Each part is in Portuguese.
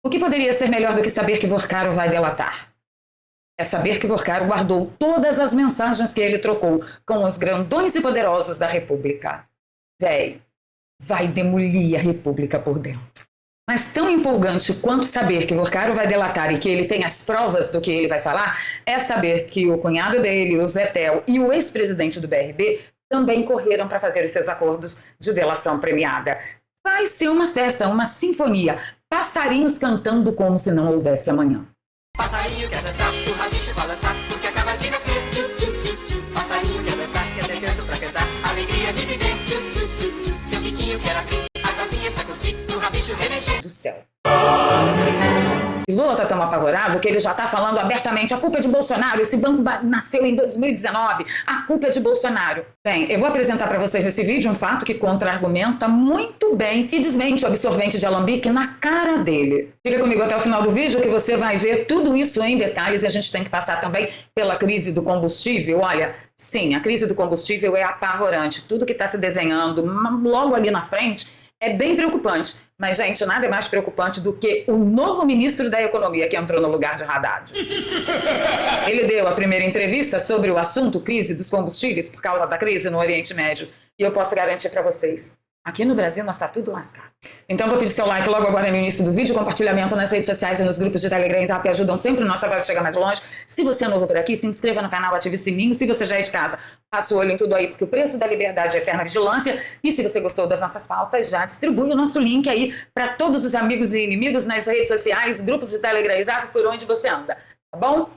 O que poderia ser melhor do que saber que Vorcaro vai delatar? É saber que Vorcaro guardou todas as mensagens que ele trocou com os grandões e poderosos da República. Véi, vai demolir a República por dentro. Mas tão empolgante quanto saber que Vorcaro vai delatar e que ele tem as provas do que ele vai falar, é saber que o cunhado dele, o Zetel, e o ex-presidente do BRB também correram para fazer os seus acordos de delação premiada. Vai ser uma festa, uma sinfonia, passarinhos cantando como se não houvesse amanhã. Passarinho quer dançar, o rabicho balançar, porque acaba de nascer. Passarinho quer dançar, quer ter canto pra cantar, alegria de viver. Seu biquinho quer abrir, as asinhas sacudir, o rabicho remexer. Do céu. E Lula tá tão apavorado que ele já tá falando abertamente: a culpa é de Bolsonaro, esse banco nasceu em 2019, a culpa é de Bolsonaro. Bem, eu vou apresentar para vocês nesse vídeo um fato que contra-argumenta muito bem e desmente o absorvente de alambique na cara dele. Fica comigo até o final do vídeo que você vai ver tudo isso em detalhes e a gente tem que passar também pela crise do combustível. Olha, sim, a crise do combustível é apavorante, tudo que está se desenhando logo ali na frente é bem preocupante. Mas, gente, nada é mais preocupante do que o novo ministro da Economia que entrou no lugar de Haddad. Ele deu a primeira entrevista sobre o assunto crise dos combustíveis por causa da crise no Oriente Médio. E eu posso garantir para vocês, aqui no Brasil nós está tudo lascado. Então vou pedir seu like logo agora no início do vídeo, compartilhamento nas redes sociais e nos grupos de Telegram e Zap que ajudam sempre a nossa voz a chegar mais longe. Se você é novo por aqui, se inscreva no canal, ative o sininho. Se você já é de casa, passa o olho em tudo aí, porque o preço da liberdade é eterna vigilância. E se você gostou das nossas pautas, já distribui o nosso link aí para todos os amigos e inimigos nas redes sociais, grupos de Telegram e Zap, por onde você anda, tá bom?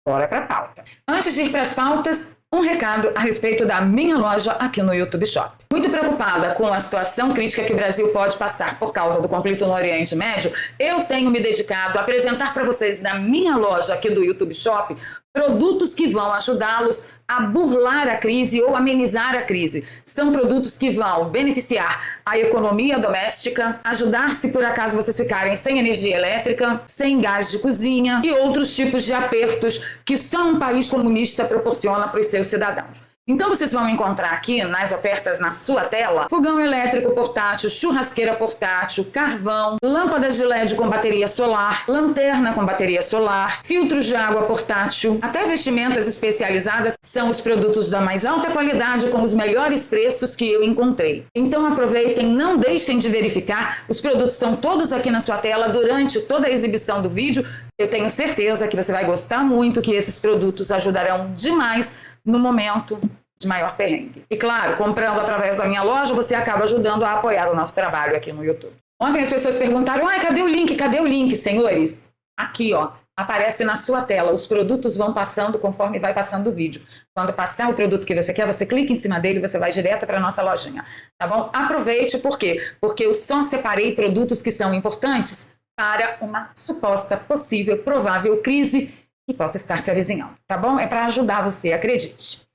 Bora para a pauta. Antes de ir para as pautas, um recado a respeito da minha loja aqui no YouTube Shop. Muito preocupada com a situação crítica que o Brasil pode passar por causa do conflito no Oriente Médio, eu tenho me dedicado a apresentar para vocês na minha loja aqui do YouTube Shop produtos que vão ajudá-los a burlar a crise ou amenizar a crise. São produtos que vão beneficiar a economia doméstica, ajudar se por acaso vocês ficarem sem energia elétrica, sem gás de cozinha e outros tipos de apertos que só um país comunista proporciona para os seus cidadãos. Então vocês vão encontrar aqui nas ofertas na sua tela fogão elétrico portátil, churrasqueira portátil, carvão, lâmpadas de LED com bateria solar, lanterna com bateria solar, filtros de água portátil, até vestimentas especializadas. São os produtos da mais alta qualidade com os melhores preços que eu encontrei. Então aproveitem, não deixem de verificar. Os produtos estão todos aqui na sua tela durante toda a exibição do vídeo. Eu tenho certeza que você vai gostar muito, que esses produtos ajudarão demais no momento de maior perrengue. E claro, comprando através da minha loja, você acaba ajudando a apoiar o nosso trabalho aqui no YouTube. Ontem as pessoas perguntaram: ai, cadê o link? Cadê o link, senhores? Aqui, ó, aparece na sua tela. Os produtos vão passando conforme vai passando o vídeo. Quando passar o produto que você quer, você clica em cima dele e você vai direto para a nossa lojinha, tá bom? Aproveite, por quê? Porque eu só separei produtos que são importantes para uma suposta, possível, provável crise que possa estar se avizinhando, tá bom? É para ajudar você, acredite.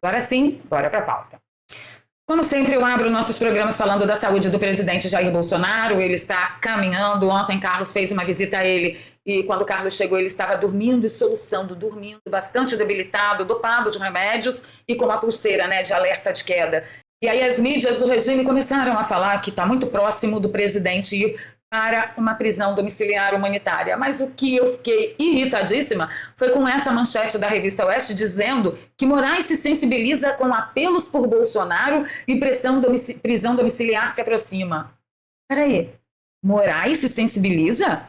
Agora sim, bora para a pauta. Como sempre, eu abro nossos programas falando da saúde do presidente Jair Bolsonaro. Ele está caminhando. Ontem, Carlos fez uma visita a ele e quando Carlos chegou, ele estava dormindo e soluçando, dormindo, bastante debilitado, dopado de remédios e com uma pulseira, né, de alerta de queda. E aí as mídias do regime começaram a falar que está muito próximo do presidente ir para uma prisão domiciliar humanitária. Mas o que eu fiquei irritadíssima foi com essa manchete da revista Oeste dizendo que Moraes se sensibiliza com apelos por Bolsonaro e prisão domiciliar se aproxima. Peraí, Moraes se sensibiliza?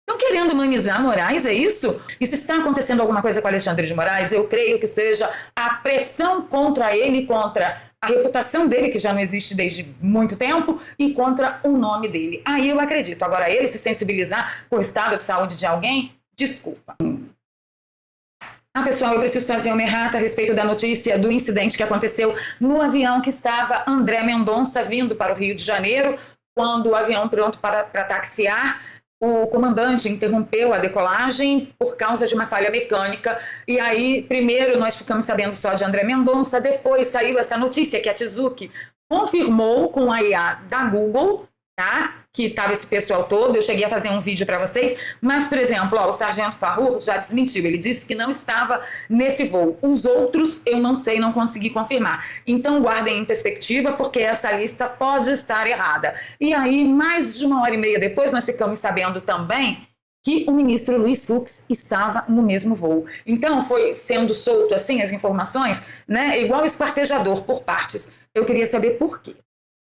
Estão querendo humanizar Moraes, é isso? E se está acontecendo alguma coisa com Alexandre de Moraes, eu creio que seja a pressão contra ele, contra a reputação dele, que já não existe desde muito tempo, e contra o nome dele. Aí eu acredito. Agora, ele se sensibilizar com o estado de saúde de alguém, desculpa. Pessoal, eu preciso fazer uma errata a respeito da notícia do incidente que aconteceu no avião que estava André Mendonça vindo para o Rio de Janeiro. Quando o avião pronto para taxiar, o comandante interrompeu a decolagem por causa de uma falha mecânica. E aí, primeiro nós ficamos sabendo só de André Mendonça, depois saiu essa notícia que a Tizuki confirmou com a IA da Google tá? Que estava esse pessoal todo, eu cheguei a fazer um vídeo para vocês, mas, por exemplo, o sargento Farrur já desmentiu, ele disse que não estava nesse voo. Os outros, eu não sei, não consegui confirmar. Então, guardem em perspectiva, porque essa lista pode estar errada. E aí, mais de 1h30 depois, nós ficamos sabendo também que o ministro Luiz Fux estava no mesmo voo. Então, foi sendo solto assim as informações, né, igual esquartejador por partes. Eu queria saber por quê.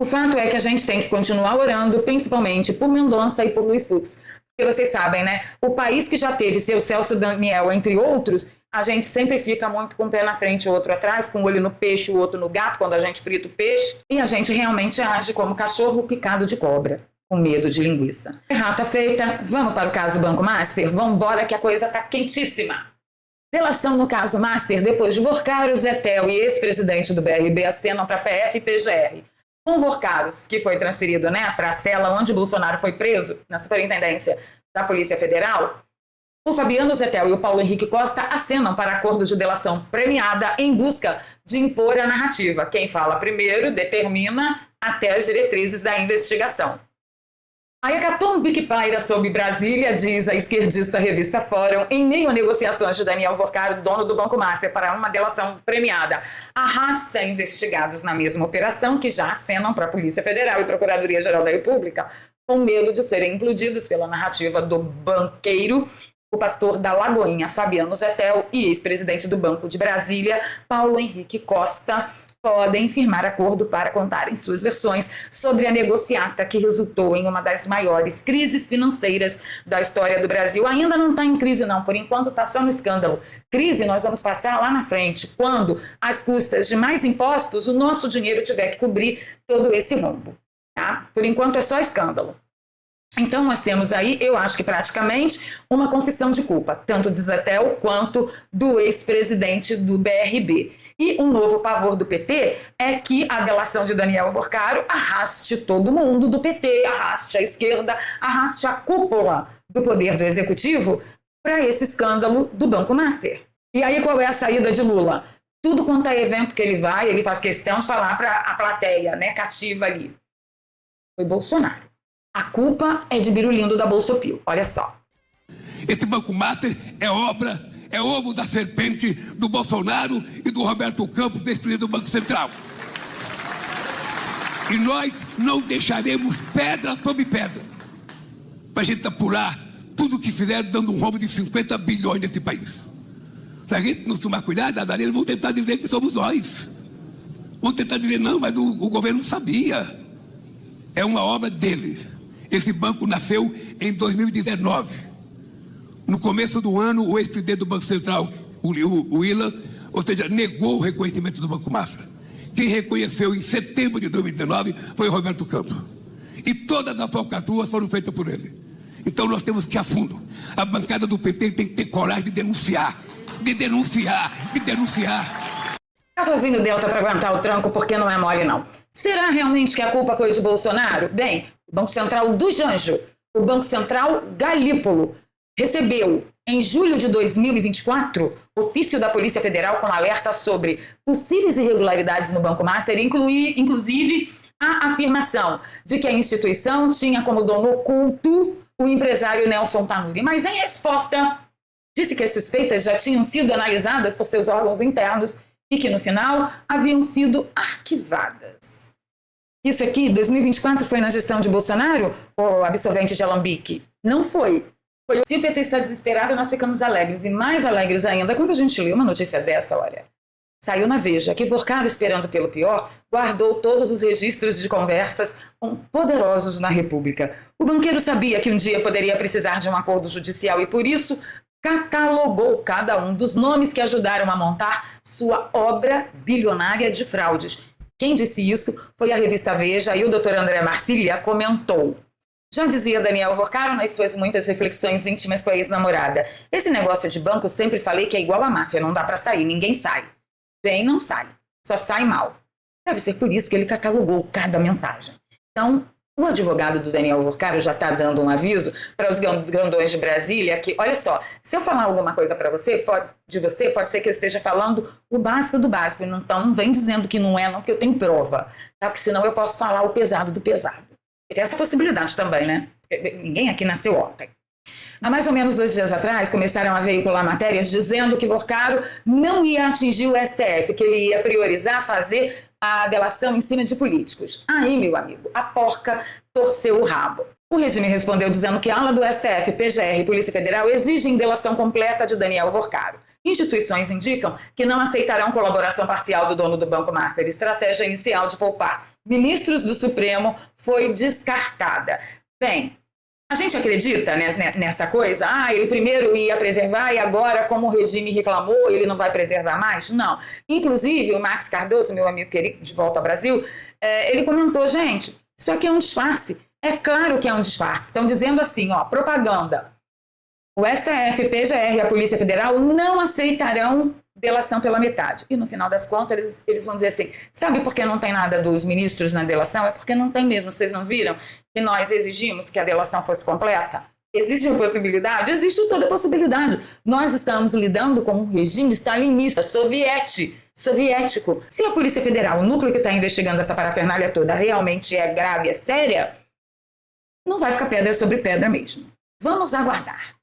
O fato é que a gente tem que continuar orando, principalmente por Mendonça e por Luiz Fux. Porque vocês sabem, né? O país que já teve seu Celso Daniel, entre outros, a gente sempre fica muito com um pé na frente e o outro atrás, com um olho no peixe e o outro no gato, quando a gente frita o peixe. E a gente realmente age como cachorro picado de cobra, com medo de linguiça. Errata feita, vamos para o caso Banco Master? Vamos embora que a coisa está quentíssima. Delação no caso Master, depois de Vorcaro, Zetel e ex-presidente do BRB acenam para PF e PGR. Com Vorcaro, que foi transferido, né, para a cela onde Bolsonaro foi preso, na superintendência da Polícia Federal, o Fabiano Zetel e o Paulo Henrique Costa acenam para acordo de delação premiada em busca de impor a narrativa. Quem fala primeiro determina até as diretrizes da investigação. A hecatombe que paira sobre Brasília, diz a esquerdista revista Fórum, em meio a negociações de Daniel Vorcaro, dono do Banco Master, para uma delação premiada, arrasta investigados na mesma operação que já acenam para a Polícia Federal e Procuradoria-Geral da República, com medo de serem implodidos pela narrativa do banqueiro, o pastor da Lagoinha, Fabiano Zetel, e ex-presidente do Banco de Brasília, Paulo Henrique Costa, podem firmar acordo para contarem suas versões sobre a negociata que resultou em uma das maiores crises financeiras da história do Brasil. Ainda não está em crise não, por enquanto está só no escândalo. Crise nós vamos passar lá na frente, quando, às custas de mais impostos, o nosso dinheiro tiver que cobrir todo esse rombo. Tá? Por enquanto é só escândalo. Então nós temos aí, eu acho que praticamente, uma confissão de culpa, tanto de Zetel quanto do ex-presidente do BRB. E um novo pavor do PT é que a delação de Daniel Vorcaro arraste todo mundo do PT, arraste a esquerda, arraste a cúpula do poder do executivo para esse escândalo do Banco Master. E aí qual é a saída de Lula? Tudo quanto é evento que ele vai, ele faz questão de falar para a plateia, né, cativa ali. Foi Bolsonaro. A culpa é de Birulindo da Bolsopil, olha só. Esse Banco Master é ovo da serpente do Bolsonaro e do Roberto Campos, ex-presidente do Banco Central. E nós não deixaremos pedra sobre pedra para a gente apurar tudo o que fizeram, dando um rombo de 50 bilhões nesse país. Se a gente não tomar cuidado, eles vão tentar dizer que somos nós. Vão tentar dizer, não, mas o governo sabia. É uma obra deles. Esse banco nasceu em 2019. No começo do ano, o ex-presidente do Banco Central, o Willa, ou seja, negou o reconhecimento do Banco Master. Quem reconheceu em setembro de 2019 foi o Roberto Campos. E todas as falcatruas foram feitas por ele. Então nós temos que ir a fundo. A bancada do PT tem que ter coragem de denunciar. De denunciar. Tá fazendo delta para aguentar o tranco porque não é mole não. Será realmente que a culpa foi de Bolsonaro? Bem, o Banco Central do Janjo, o Banco Central Galípolo, recebeu, em julho de 2024, ofício da Polícia Federal com alerta sobre possíveis irregularidades no Banco Master, inclusive a afirmação de que a instituição tinha como dono oculto o empresário Nelson Tanuri. Mas, em resposta, disse que as suspeitas já tinham sido analisadas por seus órgãos internos e que, no final, haviam sido arquivadas. Isso aqui, 2024, foi na gestão de Bolsonaro, o absorvente de alambique? Não foi. Se o PT está desesperado, nós ficamos alegres. E mais alegres ainda quando a gente lê uma notícia dessa, olha. Saiu na Veja que Vorcaro, esperando pelo pior, guardou todos os registros de conversas com poderosos na República. O banqueiro sabia que um dia poderia precisar de um acordo judicial e, por isso, catalogou cada um dos nomes que ajudaram a montar sua obra bilionária de fraudes. Quem disse isso foi a revista Veja e o Dr. André Marcília comentou. Já dizia Daniel Vorcaro nas suas muitas reflexões íntimas com a ex-namorada. Esse negócio de banco sempre falei que é igual a máfia, não dá para sair, ninguém sai. Bem, não sai, só sai mal. Deve ser por isso que ele catalogou cada mensagem. Então, o advogado do Daniel Vorcaro já está dando um aviso para os grandões de Brasília que, olha só, se eu falar alguma coisa para você, pode ser que eu esteja falando o básico do básico. Então, não vem dizendo que não é, não, que eu tenho prova, tá? Porque senão eu posso falar o pesado do pesado. E tem essa possibilidade também, né? Ninguém aqui nasceu ontem. Há mais ou menos 2 dias atrás, começaram a veicular matérias dizendo que Porcaro não ia atingir o STF, que ele ia priorizar fazer a delação em cima de políticos. Aí, meu amigo, a porca torceu o rabo. O regime respondeu dizendo que a ala do STF, PGR e Polícia Federal exigem delação completa de Daniel Porcaro. Instituições indicam que não aceitarão colaboração parcial do dono do Banco Master. Estratégia inicial de poupar ministros do Supremo foi descartada. Bem, a gente acredita nessa coisa? Ele primeiro ia preservar e agora, como o regime reclamou, ele não vai preservar mais? Não. Inclusive, o Max Cardoso, meu amigo querido, de volta ao Brasil, ele comentou, gente, isso aqui é um disfarce. É claro que é um disfarce. Estão dizendo assim, propaganda. O STF, PGR e a Polícia Federal não aceitarão delação pela metade. E no final das contas, eles vão dizer assim, sabe por que não tem nada dos ministros na delação? É porque não tem mesmo. Vocês não viram que nós exigimos que a delação fosse completa? Existe a possibilidade? Existe toda a possibilidade. Nós estamos lidando com um regime stalinista, soviético. Se a Polícia Federal, o núcleo que está investigando essa parafernália toda, realmente é grave, é séria, não vai ficar pedra sobre pedra mesmo. Vamos aguardar.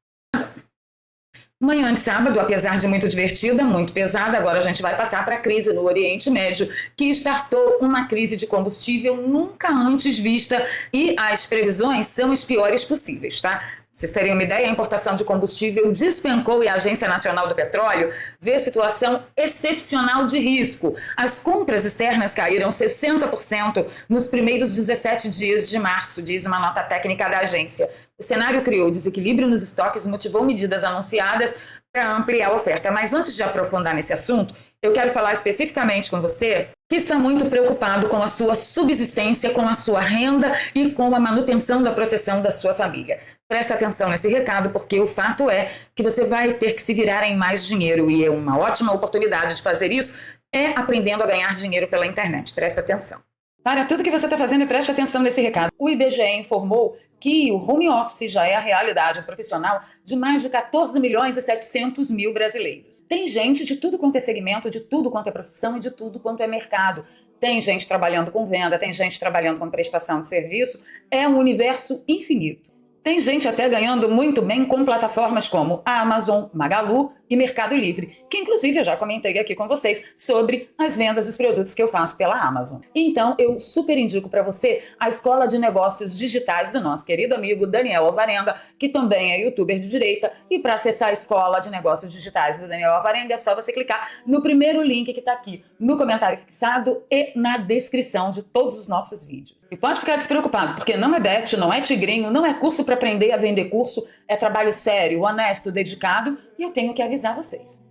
Manhã de sábado, apesar de muito divertida, muito pesada, agora a gente vai passar para a crise no Oriente Médio, que startou uma crise de combustível nunca antes vista e as previsões são as piores possíveis, tá? Vocês terem uma ideia, a importação de combustível despencou e a Agência Nacional do Petróleo vê situação excepcional de risco. As compras externas caíram 60% nos primeiros 17 dias de março, diz uma nota técnica da agência. O cenário criou desequilíbrio nos estoques e motivou medidas anunciadas para ampliar a oferta. Mas antes de aprofundar nesse assunto, eu quero falar especificamente com você que está muito preocupado com a sua subsistência, com a sua renda e com a manutenção da proteção da sua família. Presta atenção nesse recado, porque o fato é que você vai ter que se virar em mais dinheiro e é uma ótima oportunidade de fazer isso é aprendendo a ganhar dinheiro pela internet. Presta atenção. Para tudo que você está fazendo e preste atenção nesse recado. O IBGE informou que o home office já é a realidade profissional de mais de 14 milhões e 700 mil brasileiros. Tem gente de tudo quanto é segmento, de tudo quanto é profissão e de tudo quanto é mercado. Tem gente trabalhando com venda, tem gente trabalhando com prestação de serviço. É um universo infinito. Tem gente até ganhando muito bem com plataformas como a Amazon, Magalu e Mercado Livre, que inclusive eu já comentei aqui com vocês sobre as vendas dos produtos que eu faço pela Amazon. Então eu super indico para você a Escola de Negócios Digitais do nosso querido amigo Daniel Alvarenga, que também é youtuber de direita, e para acessar a Escola de Negócios Digitais do Daniel Alvarenga é só você clicar no primeiro link que está aqui no comentário fixado e na descrição de todos os nossos vídeos. E pode ficar despreocupado, porque não é bet, não é tigrinho, não é curso para aprender a vender curso, é trabalho sério, honesto, dedicado, e eu tenho que avisar vocês.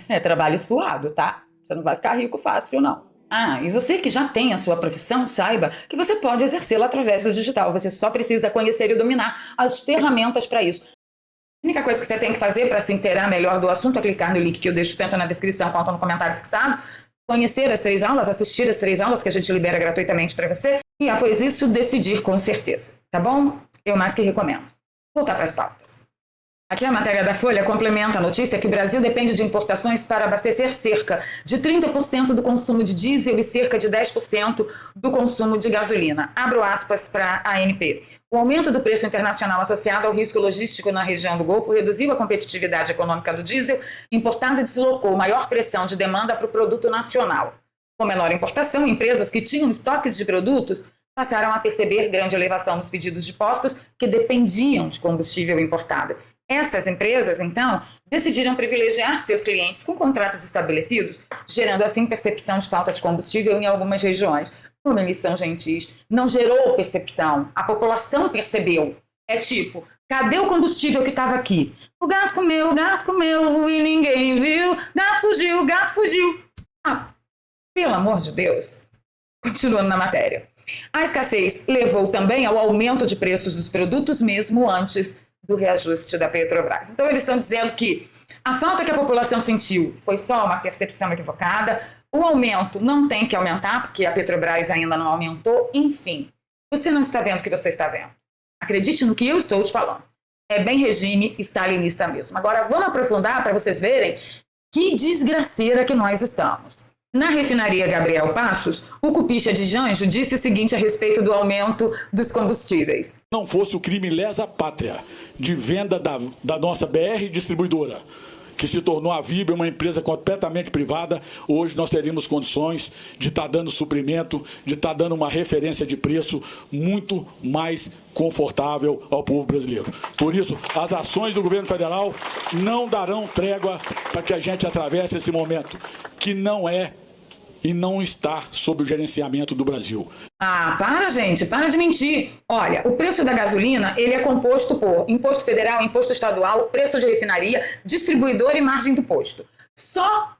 É trabalho suado, tá? Você não vai ficar rico fácil, não. E você que já tem a sua profissão, saiba que você pode exercê-la através do digital. Você só precisa conhecer e dominar as ferramentas para isso. A única coisa que você tem que fazer para se inteirar melhor do assunto é clicar no link que eu deixo tanto na descrição quanto no comentário fixado, conhecer as 3 aulas, assistir as 3 aulas que a gente libera gratuitamente para você e, após isso, decidir com certeza, tá bom? Eu mais que recomendo. Voltar para as pautas. Aqui a matéria da Folha complementa a notícia que o Brasil depende de importações para abastecer cerca de 30% do consumo de diesel e cerca de 10% do consumo de gasolina. Abro aspas para a ANP. O aumento do preço internacional associado ao risco logístico na região do Golfo reduziu a competitividade econômica do diesel importado e deslocou maior pressão de demanda para o produto nacional. Com menor importação, empresas que tinham estoques de produtos passaram a perceber grande elevação nos pedidos de postos que dependiam de combustível importado. Essas empresas, então, decidiram privilegiar seus clientes com contratos estabelecidos, gerando assim percepção de falta de combustível em algumas regiões. Como eles são gentis, não gerou percepção, a população percebeu. É tipo, cadê o combustível que estava aqui? O gato comeu e ninguém viu, gato fugiu. Pelo amor de Deus. Continuando na matéria. A escassez levou também ao aumento de preços dos produtos mesmo antes do reajuste da Petrobras. Então eles estão dizendo que a falta que a população sentiu foi só uma percepção equivocada, o aumento não tem que aumentar, porque a Petrobras ainda não aumentou, enfim. Você não está vendo o que você está vendo. Acredite no que eu estou te falando. É bem regime stalinista mesmo. Agora vamos aprofundar para vocês verem que desgraceira que nós estamos. Na refinaria Gabriel Passos, o cupista de Janjo disse o seguinte a respeito do aumento dos combustíveis. Não fosse o crime lesa pátria de venda da nossa BR distribuidora, que se tornou a Vibra uma empresa completamente privada, hoje nós teríamos condições de estar dando suprimento, de estar dando uma referência de preço muito mais confortável ao povo brasileiro. Por isso, as ações do governo federal não darão trégua para que a gente atravesse esse momento, que não é e não está sob o gerenciamento do Brasil. Ah, para, gente, para de mentir. Olha, o preço da gasolina, ele é composto por imposto federal, imposto estadual, preço de refinaria, distribuidor e margem do posto. Só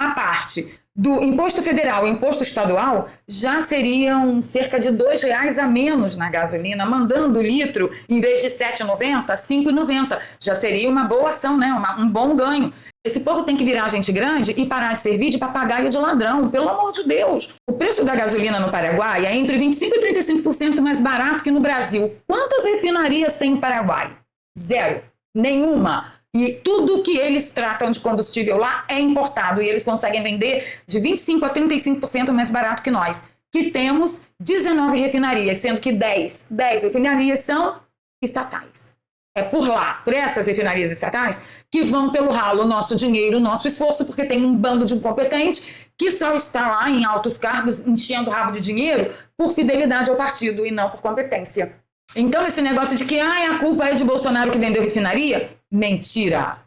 a parte do imposto federal e imposto estadual já seriam cerca de R$2 a menos na gasolina, mandando o litro, em vez de R$ 7,90, R$ 5,90. Já seria uma boa ação, né? Um bom ganho. Esse povo tem que virar gente grande e parar de servir de papagaio de ladrão, pelo amor de Deus. O preço da gasolina no Paraguai é entre 25% e 35% mais barato que no Brasil. Quantas refinarias tem no Paraguai? Zero. Nenhuma. E tudo que eles tratam de combustível lá é importado e eles conseguem vender de 25% a 35% mais barato que nós, que temos 19 refinarias, sendo que 10 refinarias são estatais. É por lá, por essas refinarias estatais, que vão pelo ralo o nosso dinheiro, o nosso esforço, porque tem um bando de incompetente que só está lá em altos cargos, enchendo o rabo de dinheiro por fidelidade ao partido e não por competência. Então esse negócio de que a culpa é de Bolsonaro que vendeu refinaria, mentira.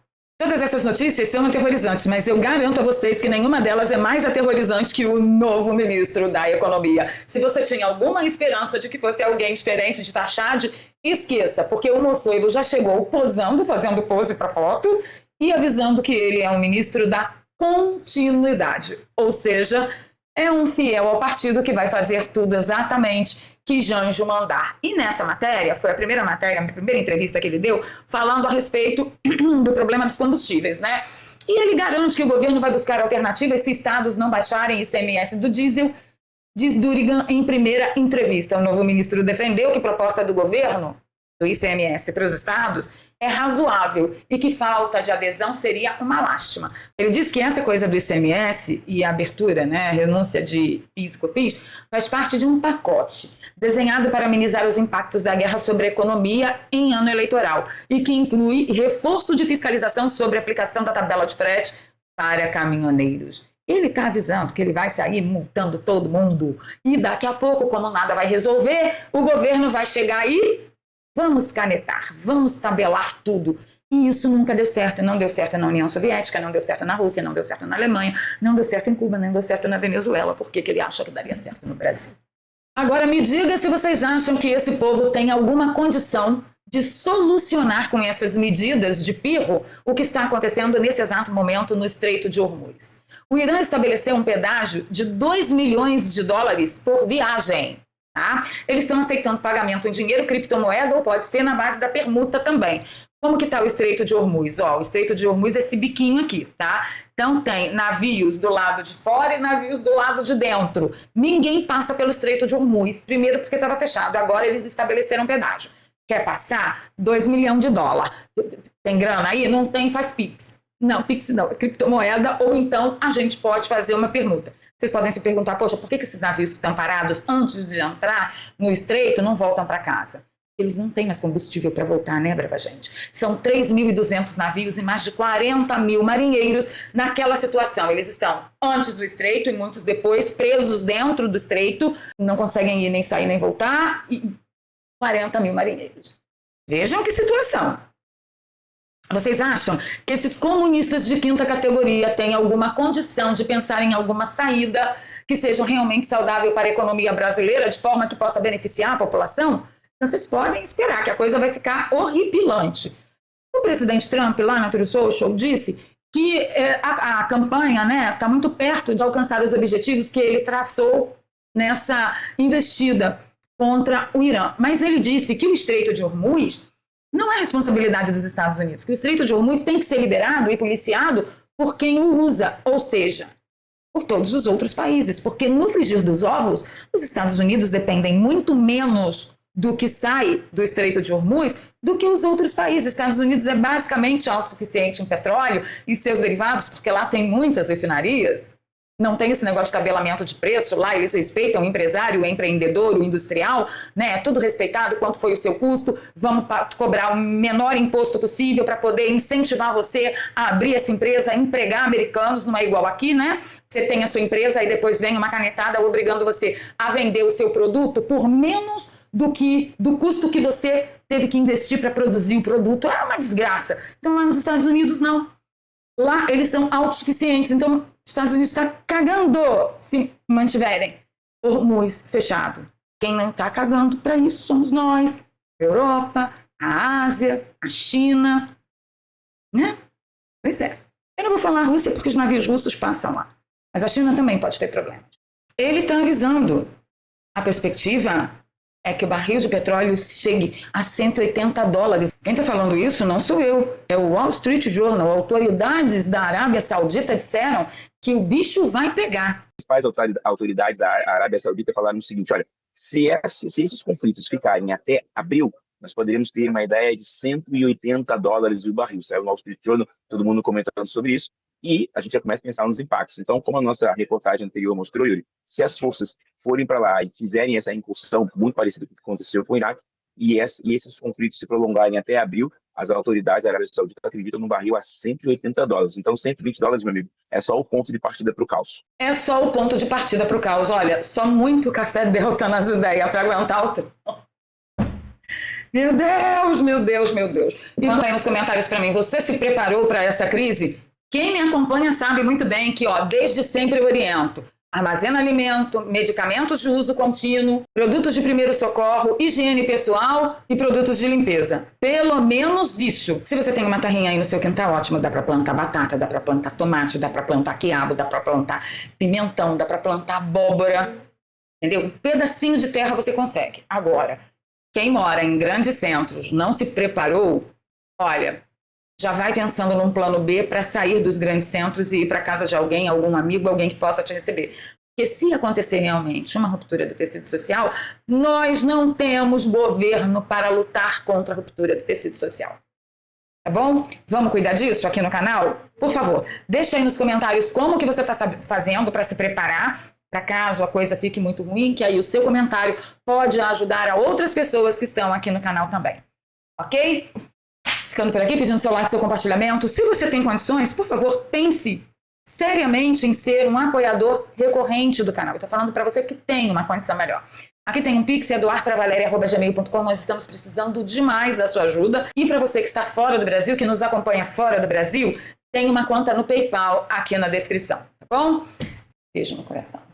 Todas essas notícias são aterrorizantes, mas eu garanto a vocês que nenhuma delas é mais aterrorizante que o novo ministro da Economia. Se você tinha alguma esperança de que fosse alguém diferente de Tachad, esqueça, porque o Mossoibo já chegou posando, fazendo pose para foto e avisando que ele é um ministro da continuidade. Ou seja, é um fiel ao partido que vai fazer tudo exatamente que Janjo mandar. E nessa matéria, foi a primeira matéria, a primeira entrevista que ele deu, falando a respeito do problema dos combustíveis, né? E ele garante que o governo vai buscar alternativas se estados não baixarem ICMS do diesel, diz Durigan em primeira entrevista. O novo ministro defendeu que a proposta do governo, do ICMS para os estados, é razoável e que falta de adesão seria uma lástima. Ele diz que essa coisa do ICMS e a abertura, né, a renúncia de PIS e COFINS, faz parte de um pacote desenhado para amenizar os impactos da guerra sobre a economia em ano eleitoral e que inclui reforço de fiscalização sobre a aplicação da tabela de frete para caminhoneiros. Ele está avisando que ele vai sair multando todo mundo e daqui a pouco, como nada vai resolver, o governo vai chegar e vamos canetar, vamos tabelar tudo. E isso nunca deu certo. Não deu certo na União Soviética, não deu certo na Rússia, não deu certo na Alemanha, não deu certo em Cuba, não deu certo na Venezuela. Por que ele acha que daria certo no Brasil? Agora me diga se vocês acham que esse povo tem alguma condição de solucionar com essas medidas de pirro o que está acontecendo nesse exato momento no Estreito de Hormuz. O Irã estabeleceu um pedágio de $2 milhões por viagem. Tá? Eles estão aceitando pagamento em dinheiro, criptomoeda ou pode ser na base da permuta também. Como que está o Estreito de Hormuz? O Estreito de Hormuz é esse biquinho aqui, tá? Então tem navios do lado de fora e navios do lado de dentro. Ninguém passa pelo Estreito de Hormuz, primeiro porque estava fechado, agora eles estabeleceram pedágio. Quer passar? $2 milhões. Tem grana aí? Não tem, faz Pix. Não, Pix não, é criptomoeda ou então a gente pode fazer uma permuta. Vocês podem se perguntar, poxa, por que esses navios que estão parados antes de entrar no Estreito não voltam para casa? Eles não têm mais combustível para voltar, né, brava gente? São 3.200 navios e mais de 40 mil marinheiros naquela situação. Eles estão antes do Estreito e muitos depois presos dentro do Estreito, não conseguem ir nem sair nem voltar, e 40 mil marinheiros. Vejam que situação. Vocês acham que esses comunistas de quinta categoria têm alguma condição de pensar em alguma saída que seja realmente saudável para a economia brasileira, de forma que possa beneficiar a população? Então, vocês podem esperar que a coisa vai ficar horripilante. O presidente Trump, lá na Truth Social, disse que a campanha está muito perto de alcançar os objetivos que ele traçou nessa investida contra o Irã. Mas ele disse que o Estreito de Hormuz não é responsabilidade dos Estados Unidos, que o Estreito de Hormuz tem que ser liberado e policiado por quem o usa, ou seja, por todos os outros países, porque no frigir dos ovos, os Estados Unidos dependem muito menos do que sai do Estreito de Hormuz do que os outros países. Os Estados Unidos é basicamente autossuficiente em petróleo e seus derivados, porque lá tem muitas refinarias. Não tem esse negócio de tabelamento de preço. Lá eles respeitam o empresário, o empreendedor, o industrial, né? É tudo respeitado, quanto foi o seu custo. Vamos cobrar o menor imposto possível para poder incentivar você a abrir essa empresa, a empregar americanos, não é igual aqui, né? Você tem a sua empresa e depois vem uma canetada obrigando você a vender o seu produto por menos do custo que você teve que investir para produzir o produto. É uma desgraça. Então lá nos Estados Unidos não. Lá eles são autossuficientes, então os Estados Unidos está cagando se mantiverem Hormuz fechado. Quem não está cagando para isso somos nós, a Europa, a Ásia, a China, né? Pois é. Eu não vou falar a Rússia porque os navios russos passam lá, mas a China também pode ter problemas. Ele está avisando. A perspectiva é que o barril de petróleo chegue a $180. Quem está falando isso não sou eu, é o Wall Street Journal. Autoridades da Arábia Saudita disseram que o bicho vai pegar. As autoridades da Arábia Saudita falaram o seguinte, olha, se esses conflitos ficarem até abril, nós poderíamos ter uma ideia de $180 o barril. Saiu no Wall Street Journal, todo mundo comentando sobre isso, e a gente já começa a pensar nos impactos. Então, como a nossa reportagem anterior mostrou, Yuri, se as forças forem para lá e fizerem essa incursão muito parecida com o que aconteceu com o Iraque, e esses conflitos se prolongarem até abril, as autoridades da Arábia Saudita acreditam no barril a $180. Então, $120, meu amigo, é só o ponto de partida para o caos. É só o ponto de partida para o caos. Olha, só muito café derrotando as ideias para aguentar o tempo. Meu Deus, meu Deus, meu Deus. E conta aí nos comentários para mim, você se preparou para essa crise? Quem me acompanha sabe muito bem que, desde sempre eu oriento. Armazena alimento, medicamentos de uso contínuo, produtos de primeiro socorro, higiene pessoal e produtos de limpeza. Pelo menos isso. Se você tem uma terrinha aí no seu quintal, ótimo, dá para plantar batata, dá para plantar tomate, dá para plantar quiabo, dá para plantar pimentão, dá para plantar abóbora. Entendeu? Um pedacinho de terra você consegue. Agora, quem mora em grandes centros não se preparou, olha, já vai pensando num plano B para sair dos grandes centros e ir para casa de alguém, algum amigo, alguém que possa te receber. Porque se acontecer realmente uma ruptura do tecido social, nós não temos governo para lutar contra a ruptura do tecido social. Tá bom? Vamos cuidar disso aqui no canal? Por favor, deixa aí nos comentários como que você está fazendo para se preparar, para caso a coisa fique muito ruim, que aí o seu comentário pode ajudar a outras pessoas que estão aqui no canal também. Ok? Ficando por aqui, pedindo seu like, seu compartilhamento. Se você tem condições, por favor, pense seriamente em ser um apoiador recorrente do canal. Eu estou falando para você que tem uma condição melhor. Aqui tem um pix, é doarpravaleria@gmail.com. Nós estamos precisando demais da sua ajuda. E para você que está fora do Brasil, que nos acompanha fora do Brasil, tem uma conta no PayPal aqui na descrição, tá bom? Beijo no coração.